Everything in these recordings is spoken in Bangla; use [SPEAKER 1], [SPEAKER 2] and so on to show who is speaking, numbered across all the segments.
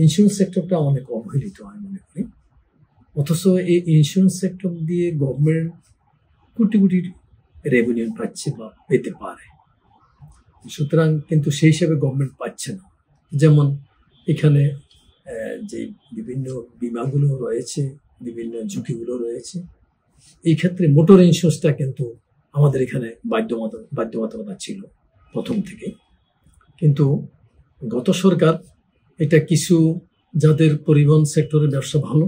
[SPEAKER 1] ইন্স্যুরেন্স সেক্টরটা অনেক অবহেলিত আমি মনে করি, অথচ এই ইন্স্যুরেন্স সেক্টর দিয়ে গভর্নমেন্ট কোটি কোটি রেভিনিউ পাচ্ছে বা পেতে পারে। সুতরাং কিন্তু সেই হিসাবে গভর্নমেন্ট পাচ্ছে না। যেমন এখানে যে বিভিন্ন বিমাগুলো রয়েছে, বিভিন্ন ঝুঁকিগুলো রয়েছে, এই ক্ষেত্রে মোটর ইন্স্যুরেন্সটা কিন্তু আমাদের এখানে বাধ্যবাধকতা ছিল প্রথম থেকে। কিন্তু গত সরকার এটা কিছু যাদের পরিবহন সেক্টরের ব্যবসা ভালো,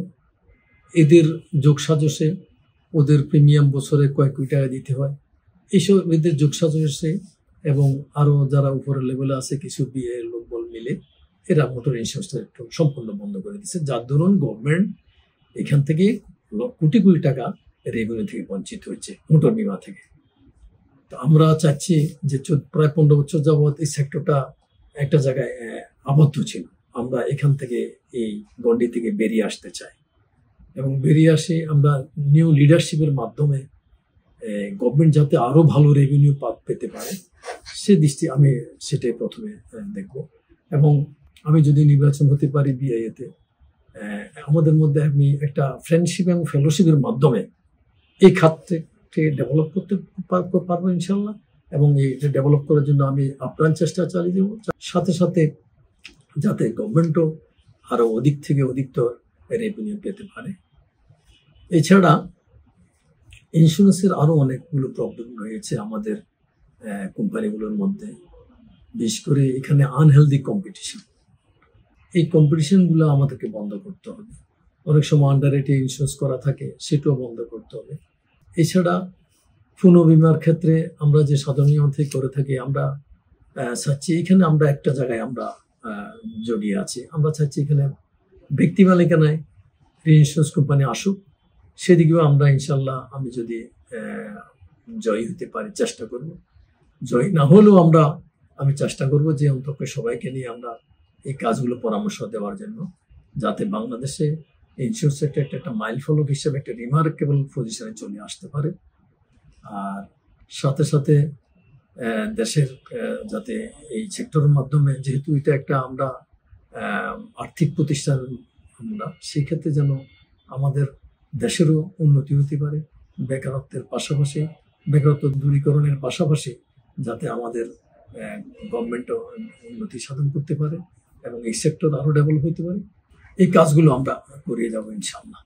[SPEAKER 1] এদের যোগসাজশে ওদের প্রিমিয়াম বছরে কয়েক কোটি টাকা দিতে হয়, এইসব এদের যোগসাজশে এবং আরো যারা উপরের লেভেলে আছে কিছু বিয়ে লোকবল মিলে এরা মোটর ইন্স্যুরেন্সটা একটু সম্পূর্ণ বন্ধ করে দিচ্ছে, যার দরুন গভর্নমেন্ট এখান থেকে কোটি কোটি টাকা রেভিনিউ থেকে বঞ্চিত হচ্ছে, মোটর বিমা থেকে। তো আমরা চাচ্ছি যে প্রায় 15 বছর যাবৎ এই সেক্টরটা একটা জায়গায় আবদ্ধ ছিল, আমরা এখান থেকে এই গণ্ডি থেকে বেরিয়ে আসতে চাই এবং বেরিয়ে আসে আমরা নিউ লিডারশিপের মাধ্যমে গভর্নমেন্ট যাতে আরো ভালো রেভিনিউ পেতে পারে সে দৃষ্টি আমি সেটাই প্রথমে দেখব। এবং আমি যদি নির্বাচন হতে পারি বিআইএতে, আমাদের মধ্যে আমি একটা ফ্রেন্ডশিপ এবং ফেলোশিপের মাধ্যমে এই খাতকে ডেভেলপ করতে পারবো ইনশাল্লাহ, এবং এটা ডেভেলপ করার জন্য আমি আপ্রাণ চেষ্টা চালিয়ে দেবো, সাথে সাথে যাতে গভর্নমেন্টও আরো অধিক থেকে অধিকতর রেভিনিউ পেতে পারে। এছাড়া ইন্স্যুরেন্সের আরো অনেকগুলো প্রবলেম রয়েছে আমাদের কোম্পানিগুলোর মধ্যে, বিশেষ করে এখানে আনহেলদি কম্পিটিশন। এই কম্পিটিশনগুলো আমাদেরকে বন্ধ করতে হবে। অনেক সময় আন্ডার রেটে ইন্স্যুরেন্স করা থাকে, সেটাও বন্ধ করতে হবে। এছাড়া পুনর্বিমার ক্ষেত্রে আমরা যে সাধারণ নিয়ম থেকে করে থাকি, আমরা চাচ্ছি এখানে আমরা একটা জায়গায় আমরা জড়িয়ে আছি, আমরা চাচ্ছি এখানে ব্যক্তি মালিকানায় ইন্স্যুরেন্স কোম্পানি আসুক, সেদিকেও আমরা ইনশাল্লাহ আমি যদি জয়ী হতে পারি চেষ্টা করব। জয়ী না হলেও আমি চেষ্টা করব যে অন্তত সবাইকে নিয়ে আমরা এই কাজগুলো পরামর্শ দেওয়ার জন্য, যাতে বাংলাদেশে ইন্স্যুরেন্স সেক্টর একটা মাইল ফলক হিসেবে একটা রিমার্কেবল পজিশনে চলে আসতে পারে। আর সাথে সাথে দেশের যাতে এই সেক্টরের মাধ্যমে, যেহেতু এটা একটা আমরা আর্থিক প্রতিষ্ঠান, আমরা সেই ক্ষেত্রে যেন আমাদের দেশেরও উন্নতি হতে পারে, বেকারত্ব দূরীকরণের পাশাপাশি যাতে আমাদের গভর্নমেন্টও উন্নতি সাধন করতে পারে এবং এই সেক্টর আরো ডেভেলপ হতে পারে। এই কাজগুলো আমরা করিয়ে যাবো ইনশাআল্লাহ।